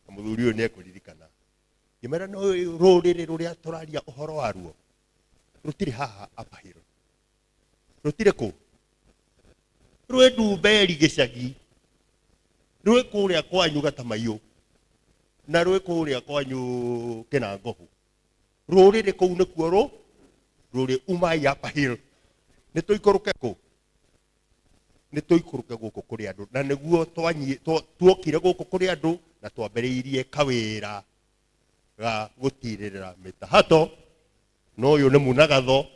muthuri uyu ni ekuririkana ngimera no ruriri ruria turaria uhoro waruo rutire haha Upper Hill rutire ku rwe Nduumberi gicagi rwe kuria kwanyu Gatamayu na rwe kuria kwanyu Kinangohu ruriri kuu nikuo ruri umai Upper Hill ni tuikuruke ku ni tuikuruke guku kuri andu na niguo twokire guku kuri andu na twambiriirie kawira ga gutiririra mitahato no uyu ni munagatho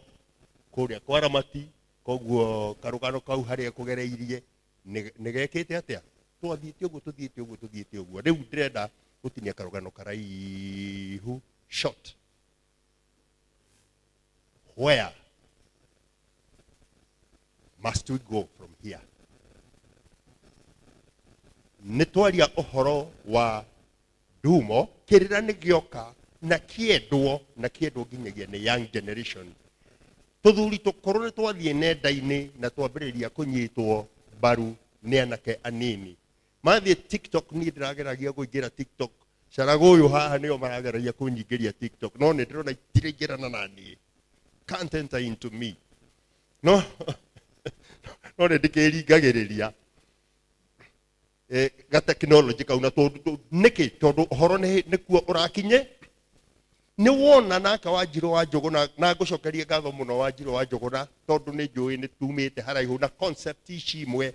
kuria kwa Ramati koguo karugano kau haria kugereirie nigekite atia twathiite uguo riu ndirenda gutinia karugano karaihu short. Where must we go from here? Nitwaria uhoro wa Nduumo Kīrīra ni gioka na kiendwo nginyagia ni young generation tuthuri tukorwo ni twathie nenda-ini na twambiriria kunyitwo baru ni anake anini mathie TikTok ni ndirageragia kuingira TikTok carago uyu haha nio marageragia kunyingiria TikTok no ni ndirona itiringirana nani can't enter into me no no ni ndikiringagiriria ga technology kauna tondu niki tondu uhoro ni kuo urakinye ni wona naka Wanjiru wa Njuguna na ngucokeria ngatho muno Wanjiru wa Njuguna tondu ni njui ni tumite haraihu na concept ici imwe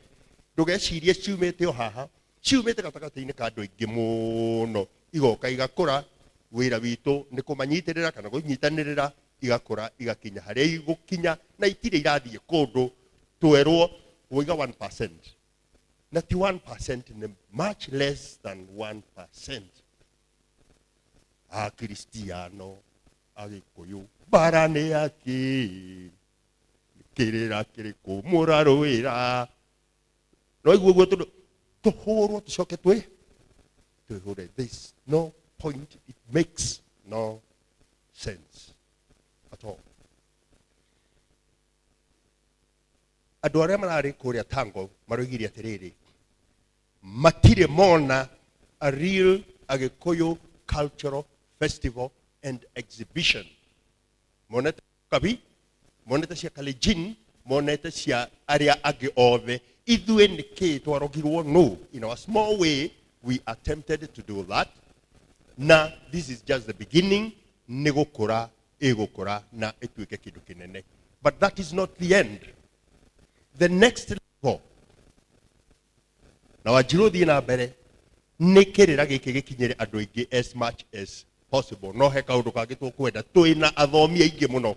ndugecirie ciumite o haha ciumite gatagati-ini ka andu aingi muno igoka igakura wira witu ni kumanyitirira kana gunyitanirira igakura igakinya haria igukinya na itire irathie kundu twerwo wiga 1% na ti 1% ni much less than 1%. Akristiano agikuyu barane yaki Kīrīra kiriku muraruira no iguo tuhurwo tucoke tuhure this no point, it makes no sense at all. Andu aria marari kuria Tango maroigire atiriri matire mona a real Agikuyu cultural festival and exhibition. Moneta kabi, moneta cia Kalenjin, moneta cia aria agi othe ithue niki twarogirwo no. In our small way we attempted to do that. Na this is just the beginning. Nigukura egukura na etuike kindu kinene. But that is not the end. The next level. Na Wanjiru thie na mbere ni Kīrīra giki gikinyire andu aingi as much as possible. No he kaundu kangi tukwenda twina athomi aingi muno,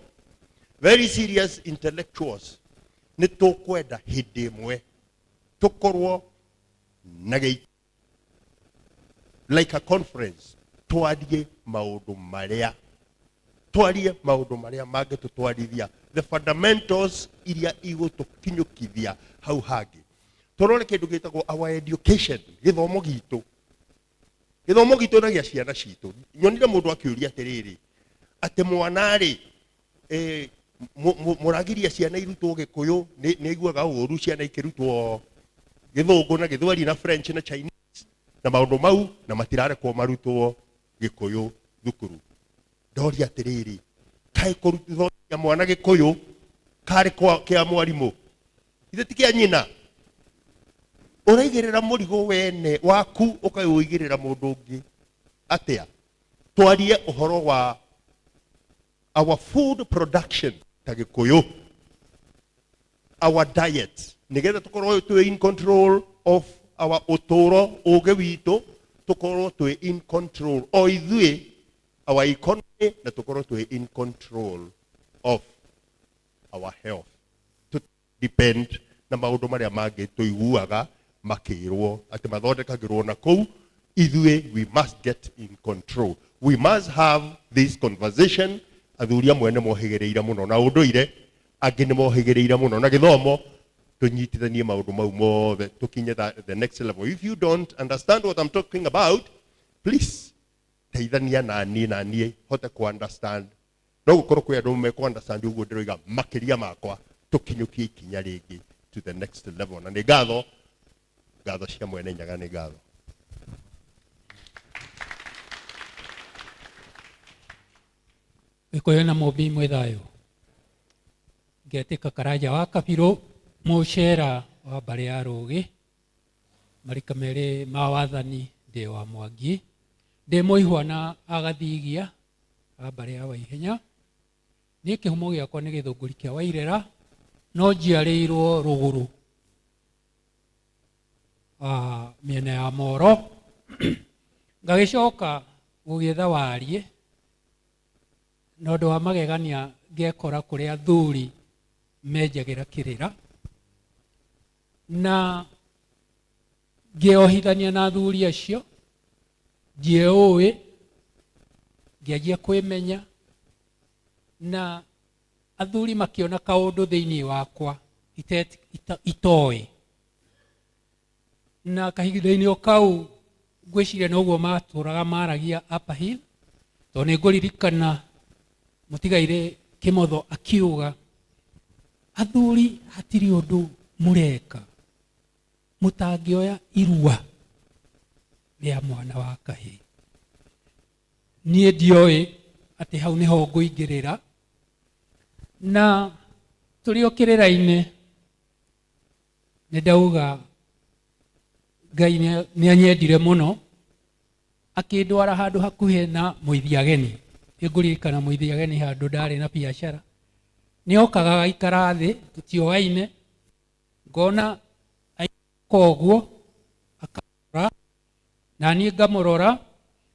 very serious intellectuals ni tukwenda hindi imwe tukorwo nagei like a conference twarie maundu maria mange tutwarithia the fundamentals iria igutukinyukithia hau hangi torore kindu gitagwo our education githomo gitu na gia ciana citu nyonire mundu akiuria atiriri ati mwana ri muragiria ciana irutwo gikuyu ni iguaga uru ciana ikirutwo githungu na githwari na French na Chinese na maundu mau na matirarekwo marutwo gikuyu thukuru ndoria atiriri kai kurutithia mwana gikuyu kari kia mwarimu ithe ti kia nyina uraigirira murigo wene waku ukaiwigirira mundu ungi atia twarie uhoro wa our food production ta gikuyu our diet nigetha tukorwo tu in control of our uturo uge witu tukorwo tu in control o ithui our economy na tukorwo tu in control of our health to depend na maundu maria mangi tuiguaga makirwo ati mathondekagirwo na kou ithui we must get in control. We must have this conversation. Athuria mwene mohigereira muno na unduire angi ni mohigereira muno na githomo tunyitithanie maundu mau mothe tukinye the next level. If you don't understand what I'm talking about, please teithania nani hote ku understand no gukorwo kwi andu me ku understand uguo ndiroiga makiria makwa tukinyukie ikinya ringi to the next level na ni ngatho cia mwene nyaga ni ngatho. Ikoyo na mobi mwethayo ngetika karaja wa kabiro mucera wa bare ya rugi marika mere mawathani de wa Mwangi de moihwa na agathigia bare ya Waihenya ni kihumo giakwa ni githunguri kia Wairera no njiarirwo ruguru miena ya Moro ngagicoka gugietha warie nondo wa magegania ngekora kuri athuri menjagira Kīrīra na ngeohithania na athuri acio njiũĩ ngianjia kwimenya na athuri makiona kaundu thiini wakwa itoĩ na kahinda-inĩ o kau ngwĩciria noguo matũraga maragia Upper Hill to nĩ ngũririkana mutigaire Kimotho akiuga athuri hatiri undu mureka mutangioya irua ria mwana wa kahii. Nie ndioi ati hau niho nguingirira na turi o Kīrīra-ini ni ndauga Ngai ni anyendire muno akindwara handu hakuhe na muithiageni. Nguririkana muithiageni handu ndari na biashara ni okaga gaikara thi tutioaine ngona koguo akara na ni ngamurora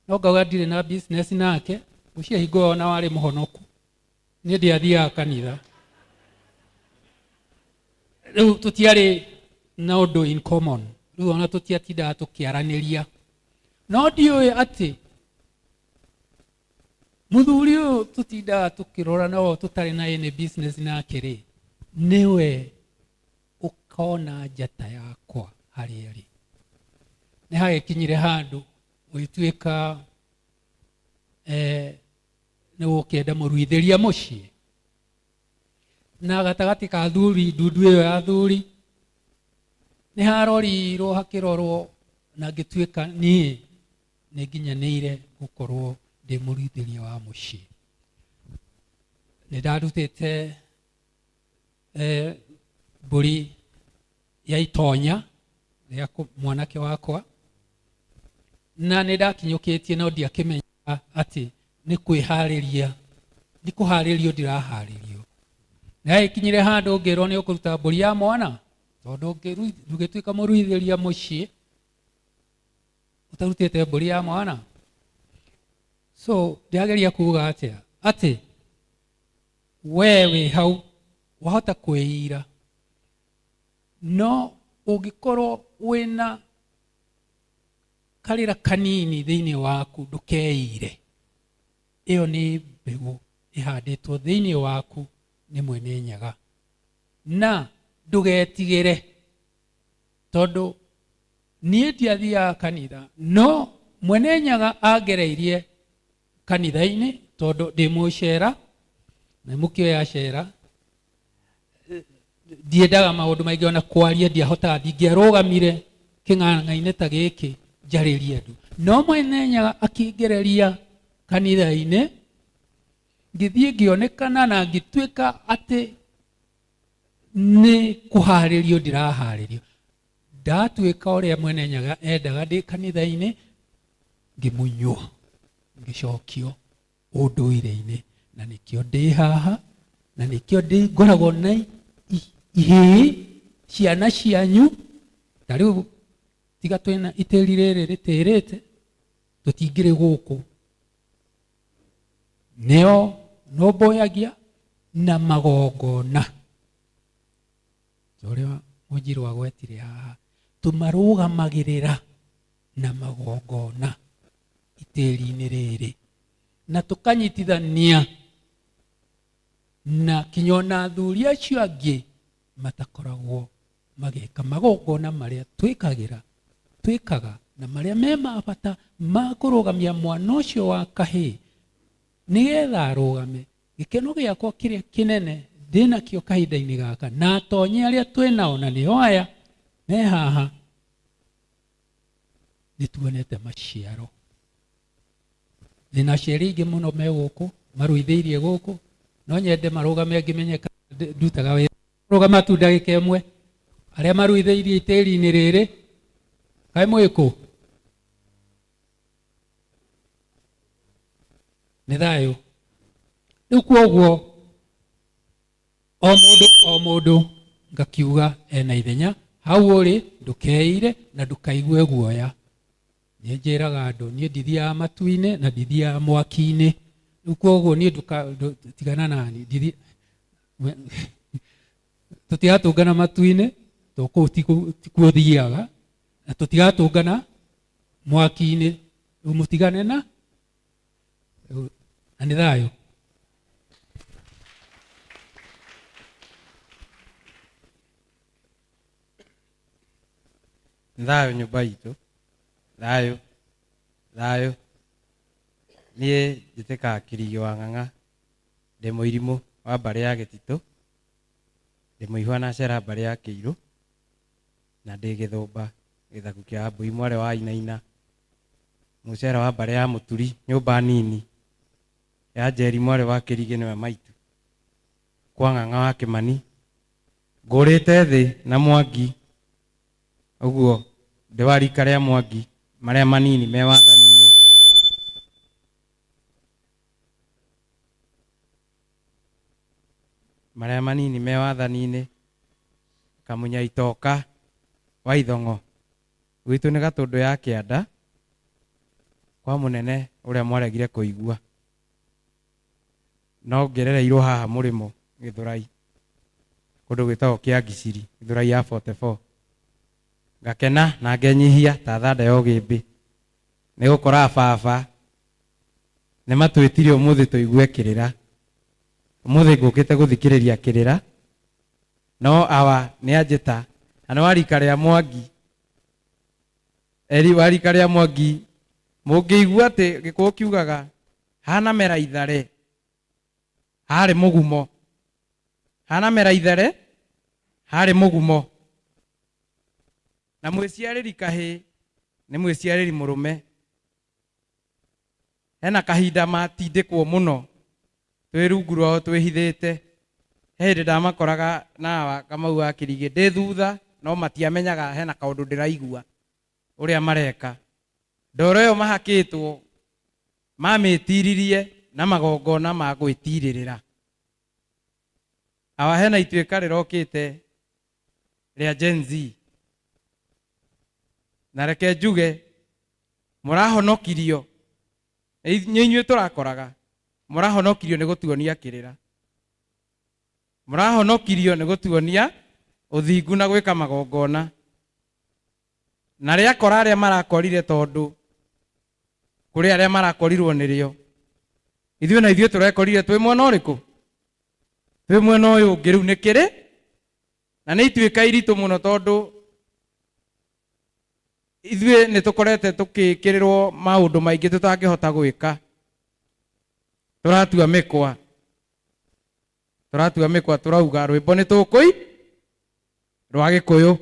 no ngauga ndire na business nake ucio hingo na wari muhonoku ni ndiathiaga kanitha riu tutiari na undu in common riu ona tutiatindaga tukiaraniria no ndiũĩ ati muthuri uyu tutindaga tukirora no tutari na any business nake ri niwe ukona njata yakwa haria ri ni hagikinyire handu ugituika ni ukienda muruitheria mucii na gatagati ka athuri ndundu iyo ya athuri ni harorirwo hakirorwo na ngituika ni nginyanĩire gukorwo ndi muruitheria wa mucii. Ni ndarutite mburi ya itonya ya mwanake wakwa na ni ndakinyukitie no ndiakimenya ati ni kwihariria ni kuharirio ndiraharirio na ikinyire handu ngirwo ni ukuruta mburi ya mwana tondu ngituika muruitheria mucii utarutite mburi ya mwana. So ndiageria kuuga atia ati wewe hau wahota kwĩira no ũngĩkorwo wĩna karĩra kanini thĩinĩ waku ndũkeire. Ĩyo nĩ mbegũ ĩhandĩtwo thĩinĩ waku nĩ Mwene Nyaga. Na ndũgetigĩre, tondũ niĩ ndiathiaga kanitha, no Mwene Nyaga angereirie kanitha-inĩ tondũ ndĩ mũcera na mũkĩoya cera. Ndiendaga maũndũ maingĩ, ona kwaria ndiahotaga, ndingĩarũgamire kĩng'ang'a-inĩ ta gĩkĩ njarĩrie andũ. No Mwene Nyaga akĩngereria kanitha-inĩ, ngĩthiĩ ngĩonekana na ngĩtuĩka atĩ nĩ kũharĩrio ndĩraharĩrio. Ndatuĩka ũrĩa Mwene Nyaga endaga ndĩ kanitha-inĩ, ngĩmunywo ngĩcokio ũndũire-inĩ, na nĩkĩo ndĩ haha, na nĩkĩo ndĩ ngoragwo na ihĩĩ ciana cianyu. Ta rĩu tiga twĩna itĩri rĩrĩ rĩtĩrĩte, tũtingĩrĩ gũkũ. Nĩo nomboyagia na magongona. Ũrĩa Mũnjirũ agwetire haha, tũmarũgamagĩrĩra na magongona itĩri-inĩ rĩrĩ, na tũkanyitithania na kinyona athuri acio angĩ matakoragwo magĩka magongona marĩa twĩkaga na marĩa me mabata ma kũrũgamia mwana ũcio wa kahĩĩ nĩgetha arũgame. Gĩkeno gĩakwa kĩrĩa kĩnene ndĩnakĩo kahinda-inĩ gaka, na atonyi arĩa twĩnao na nĩo aya me haha, nĩtuonete maciaro. Ndĩna aciari aingĩ mũno me gũkũ marũithĩirie gũkũ, no nyende marũgame ngĩmenyeka ndutaga wĩra. Rũgama tu ndagĩka ĩmwe, arĩa marũithĩirie itĩri-inĩ rĩrĩ, kaĩ mwĩ kũ? Nĩ thayũ. Rĩu kwoguo o mũndũ ngakiuga ena ithenya, hau ũrĩ ndũkeire na ndũkaigue guoya. Niĩ njĩraga andũ, niĩ ndithiaga matu-inĩ na ndithiaga mwaki-inĩ. Rĩu kwoguo niĩ tigana nani, tũtigatũngana matu-inĩ, tũkũu tikuo thiaga, na tũtigatũngana mwaki-inĩ. Rĩu mũtigane na nĩ thayũ. Thayũ nyũmba itũ, thayũ, thayũ. Niĩ njĩtĩkaga Kĩrĩga wa Ng'ang'a, ndĩ Mũirimũ wa mbarĩ ya Gĩtitũ, ndĩ Mũihwa na Cera mbarĩ ya Kĩirũ, na ndĩ Gĩthũmba gĩthaku kĩa Mbũi mwarĩ wa Inaina, Mũcera wa mbarĩ ya Mũturi, nyũmba nini ya Njeri mwarĩ wa Kĩrigĩ nĩwe maitũ, kwa Ng'ang'a wa Kĩmani, ngũrĩte thĩ na Mwangi, ũguo ndĩ wa rika rĩa Mwangi marĩa manini me wathani-inĩ. Marĩa manini me wathani-inĩ, Kamunya Itoka wa Ithong'o, gwitũ nĩ Gatũndũ ya Kĩanda, kwa mũnene ũrĩa mwaregire kũigua, no ngerereirwo haha Mũrĩmo Gĩthũrai, kũndũ gwĩtagwo kĩa Ngiciri, Gĩthũrai ya 44. Ngakena na ngenyihia ta thanda ya ũgĩmbĩ, nĩ gũkora baba nĩ matwĩtire ũmũthĩ tũigue Kĩrĩra. Ũmũthĩ ngũkĩte gũthikĩrĩria Kĩrĩra, no awa nĩ anjĩta, na nĩ wa rika rĩa Mwangi, wa rika rĩa Mwangi, mũngĩigua atĩ Gĩkũyũ kiugaga hana mera ithare, harĩ mũgumo, hana mera ithare, harĩ mũgumo. Na mwĩciarĩri kahĩĩ nĩ mwĩciarĩri mũrũme. Hena kahinda matindĩkwo mũno, twĩ rungu rwao twĩhithĩte. He hĩndĩ ndamakoraga na Kamau wa Kĩrigĩ ndĩ thutha, no matiamenyaga hena kaũndũ ndĩraigua ũrĩa mareka. Ndoro ĩyo mahakĩtwo mamĩtiririe na magongona ma gwĩtirĩrĩra. Awa hena ituĩka rĩrokĩte rĩa Gen Z, na reke njuge mũrahonokirio, inyuĩ tũrakoraga mũrahonokirio nĩ gũtuonia Kĩrĩra, mũrahonokirio nĩ gũtuonia ũthingu na gwĩka magongona. na ria kora aria marakorire tondu kuri aria marakorirwo nirio ithuĩ na ithuĩ tũrekorire twĩ mwena ũrĩkũ twĩ mwena ũyũ ũngĩ rĩu nĩ kĩrĩ na nĩ ituĩka iritũ mũno tondu ithuĩ nĩ tũkorete tũkĩkĩrĩrwo maũndũ maingĩ tũtangĩhota gwĩka tũratua mĩkwa tũrauga rwĩmbo nĩ tũkũi rwa Gĩkũyũ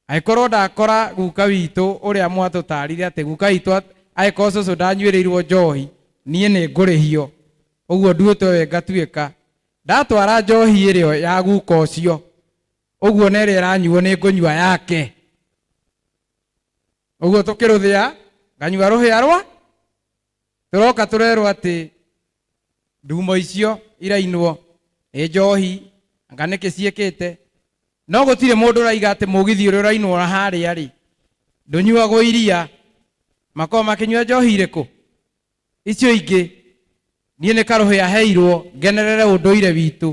angĩkorwo ndakora guka witũ ũrĩa mwatũtarire atĩ guka witũ angĩkorwo cũcũ ndanyuĩrĩirwo njohi niĩ nĩ ngũrĩhio ũguo nduĩte we ngatuĩka ndatwara njohi ĩrĩo ya guka ũcio ũguo na ĩrĩa ĩranyuo nĩ ngũnyua yake ũguo tũkĩrũthĩa nganyua rũhĩa rwa tũroka tũrerwo atĩ Nduumo icio irainwo nĩ njohi anga nĩkĩ ciĩkĩte no gũtirĩ mũndũ ũraiga atĩ mũgithi ũrĩa ũrainwo na harĩa rĩ ndũnyuagwo iria makorwo makĩnyua njohi irĩkũ icio ingĩ niĩ nĩ karũhĩa heirwo ngenerere ũndũire witũ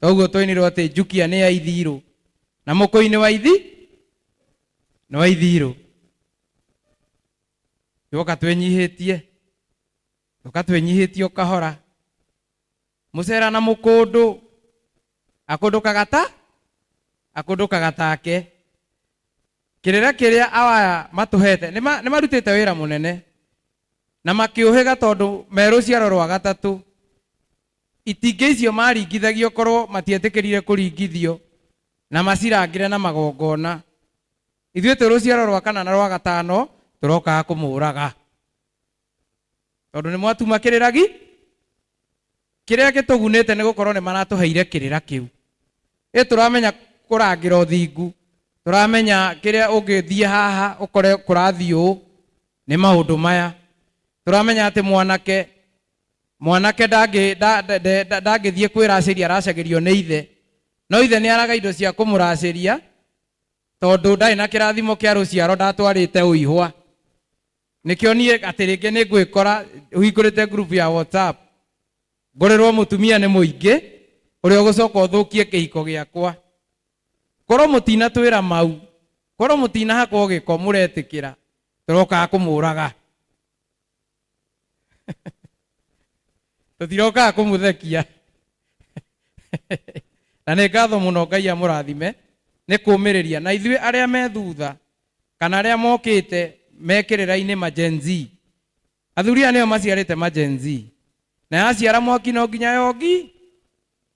toguo twainirwo atĩ njukia nĩ ya ithirũ na mũkũi nĩ wa ithirũ yoka twenyihĩtie ũkahora mũcera na mũkũndũ akũndũkaga take kĩrĩra kĩrĩa awaya matũhete nĩ marutĩte wĩra mũnene na makĩũhĩga tondũ me rũciaro rwa gatatũ itingĩ icio maringithagio korwo matietĩkĩrire kũringithio na macirangĩre na magongona ithuĩ twĩ rũciaro rwa kana na rwa gatano tũrokaga kũmũraga tondũ nĩ mwatuma kĩrĩragi kĩrĩa gĩtũgunĩte nĩ gũkorwo nĩ maratũheire kĩrĩra kĩu tũramenya kũrangĩra ũthingu tũramenya kĩrĩa ũngĩthiĩ haha ũkore kũrathiĩ ũũ nĩ maũndũ maya tũramenya atĩ mwanake ndangĩthiĩ kwĩracĩria aracagĩrio nĩ ithe no ithe nĩ araga indo cia kũmũracĩria tondũ ndarĩ na kĩrathimo kĩa rũciaro ndatwarĩte ũihwa nĩkĩo niĩ atĩ rĩngĩ nĩ ngwĩkora ũhingũrĩte group ya WhatsApp ngorerwo mũtumia nĩ mũingĩ ũrĩa ũgũcoka ũthũkie kĩhiko gĩakwa korwo mũtinatwĩra mau korwo mũtinahakwo gĩko mũretĩkĩra tũrokaga kũmũraga tũtirokaga kũmũthekia na nĩ ngatho mũno Ngai amũrathime nĩ kũmĩrĩria na ithuĩ arĩa me thutha kana arĩa mokĩte mekĩrĩra-inĩ ma Gen Z athuri aya nĩo maciarĩte ma Gen Z na yaciara mwaki no nginya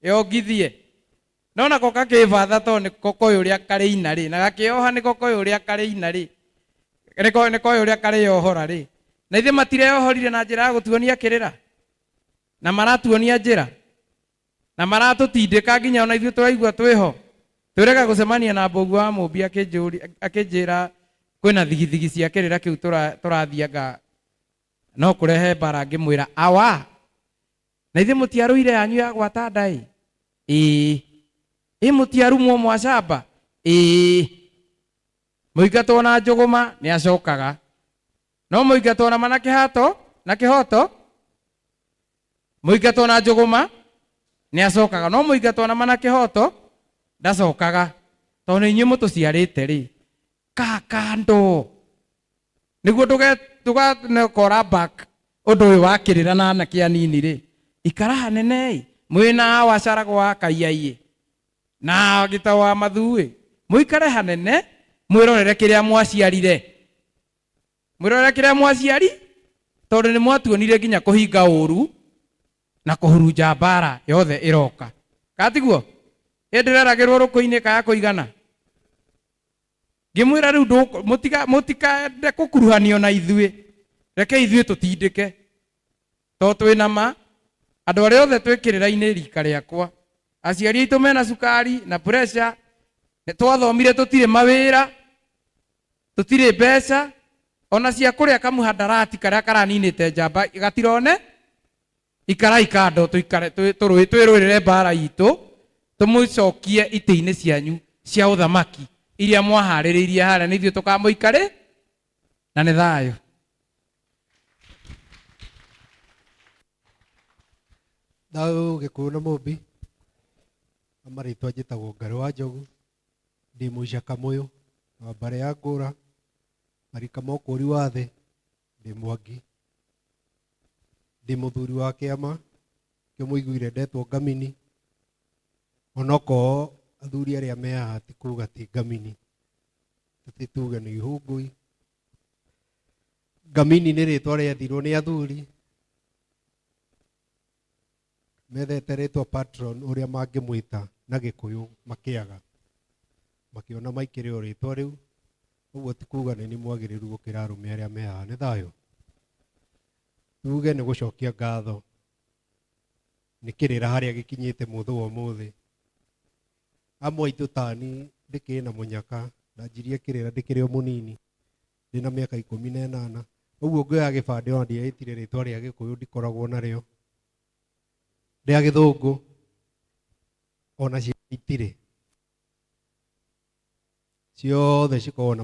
yongithie no nako gakĩbatha to nĩ kokoyo ũrĩa karĩ ina rĩ na gakĩoha nĩ kokoyo ũrĩa karĩ ina rĩ nĩ kokoyo ũrĩa karĩ yohora rĩ na ithe matireyohorire na njĩra ya gũtuonia kĩrĩra na maratuonia njĩra na maratũtindĩka nginya ona ithuĩ tũraigua twĩho twĩrega gũcemania na mbũgu wa mũmbi akĩnjĩra kwĩna thigithigi cia kĩrĩra kĩu tũrathianga no kũrehe mbara ngĩmwĩra awa na ithe mũtiarũire yanyu ya gwata ndaĩ mũtiarumwo mwacamba mũingatwo na njũgũma nĩ acokaga no mũingatwo na mana na kĩhoto mũingatwo na njũgũma nĩ acokaga no mũingatwo na mana kĩhoto ndacokaga tondũ nĩ inyuĩ mũtũciarĩte rĩ kakando nĩguo tũgakora back ũndũ ũyũ wa kĩrĩra na anake anini rĩ ikara hanene mwĩna wacaragwo wa kaiyaiyĩ na gĩta wa mathuĩ mũikare hanene mwĩrorere kĩrĩa mwaciari tondũ nĩ mwatuonire nginya kũhinga ũru na kũhurunja mbara yothe ĩroka katiguo ndĩreragĩrwo rũkũ-inĩ kaya kũigana ngĩmwĩra rĩu mũtikende gũkuruhanio na ithuĩ reke ithuĩ tũtindĩke tondũ twĩna ma andũ arĩa othe twĩkĩrĩra-inĩ rika rĩakwa aciari aitũ mena cukari na pressure nĩ twathomire tũtirĩ mawĩra tũtirĩ mbeca ona cia kũrĩa kamũhandarati karĩa karaninĩte njamba gatirone ikarai kando twĩrũĩrĩre mbara itũ tũmũcokie itĩ-inĩ cianyu cia ũthamaki iria mwaharĩrĩirie harĩa nĩ ithuĩ tũkamũikarĩ na nĩ thayũ thayũ Gĩkũyũ na mũmbi amarĩtwa njĩtagwo Ngarĩ wa Njogu ndĩ mũica Kamũyũ mbare ya ngũra marika mokũri wa thĩ ndĩ Mwangi ndĩ mũthuri wa kĩama kĩo mũiguire ndetwo Ngamini onokorwo athuri arĩa me haha ti kuga ti Ngamini tũtĩ tuge nĩ ihũngũi. Ngamini nĩ rĩtwa rĩethirwo nĩ athuri methete rĩtwa patron ũrĩa mangĩmwĩta na Gĩkũyũ makĩaga makĩona maikĩre o rĩtwa rĩu, ũguo ti kuga nĩ niĩ mwagĩrĩru gũkĩra arũme arĩa me haha. Nĩ thayũ? Tuge nĩ gũcokia ngatho nĩ Kĩrĩra harĩa gĩkinyĩte mũthũ ũmũthĩ. Amwe aitũ tani ndĩkĩrĩ na mũnyaka ndanjirie Kĩrĩra ndĩkĩrĩ o mũnini ndĩna mĩaka 18, ũguo ngĩoya gĩbandĩ ona ndiaĩtire rĩtwa rĩa Gĩkũyũ ndikoragwo narĩo, rĩa Gĩthũngũ ona cio itirĩ, ciothe cikoragwo na